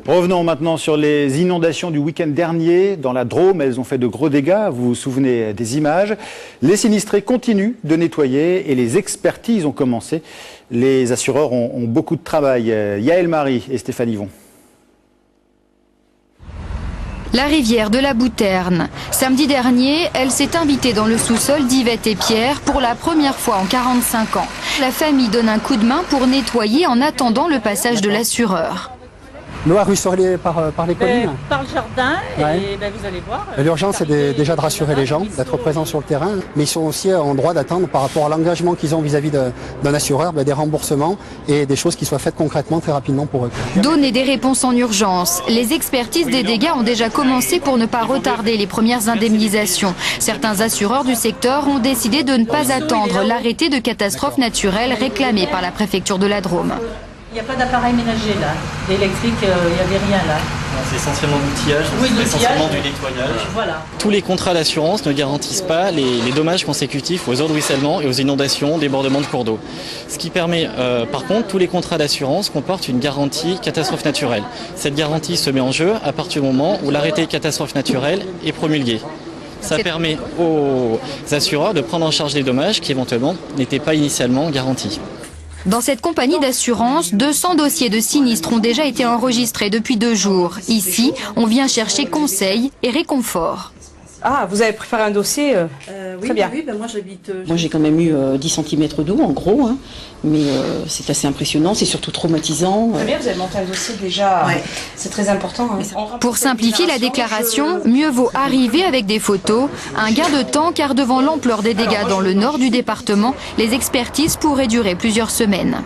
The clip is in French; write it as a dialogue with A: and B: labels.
A: Revenons maintenant sur les inondations du week-end dernier dans la Drôme. Elles ont fait de gros dégâts, vous vous souvenez des images. Les sinistrés continuent de nettoyer et les expertises ont commencé. Les assureurs ont beaucoup de travail. Yaël Marie et Stéphanie Yvon.
B: La rivière de la Bouterne. Samedi dernier, elle s'est invitée dans le sous-sol d'Yvette et Pierre pour la première fois en 45 ans. La famille donne un coup de main pour nettoyer en attendant le passage de l'assureur.
C: L'eau a ruisselé par les collines.
D: Par le jardin, et vous allez voir.
C: L'urgence, c'est déjà de rassurer les gens, d'être présents sur le terrain. Mais ils sont aussi en droit d'attendre par rapport à l'engagement qu'ils ont vis-à-vis d'un assureur, des remboursements et des choses qui soient faites concrètement très rapidement pour eux.
B: Donner des réponses en urgence. Les expertises des dégâts ont déjà commencé pour ne pas retarder les premières indemnisations. Certains assureurs du secteur ont décidé de ne pas attendre l'arrêté de catastrophe naturelle réclamé par la préfecture de la Drôme.
D: Il n'y a pas d'appareil ménager là, d'électrique, il n'y avait rien là.
E: C'est essentiellement l'outillage, essentiellement du nettoyage.
D: Voilà.
E: Tous les contrats d'assurance ne garantissent pas les dommages consécutifs aux eaux de ruissellement et aux inondations, débordements de cours d'eau. Ce qui permet, par contre, tous les contrats d'assurance comportent une garantie catastrophe naturelle. Cette garantie se met en jeu à partir du moment où l'arrêté catastrophe naturelle est promulgué. Ça permet aux assureurs de prendre en charge les dommages qui éventuellement n'étaient pas initialement garantis.
B: Dans cette compagnie d'assurance, 200 dossiers de sinistres ont déjà été enregistrés depuis 2 jours. Ici, on vient chercher conseils et réconfort.
F: Ah, vous avez préparé un dossier très bien.
D: Oui, moi j'habite...
G: Moi j'ai quand même eu 10 cm d'eau en gros, hein, mais c'est assez impressionnant, c'est surtout traumatisant.
F: Très bien, vous avez monté un dossier déjà, c'est très important. Hein.
B: Pour simplifier la déclaration, mieux vaut arriver avec des photos, un gain de temps car devant l'ampleur des dégâts dans le nord du département, les expertises pourraient durer plusieurs semaines.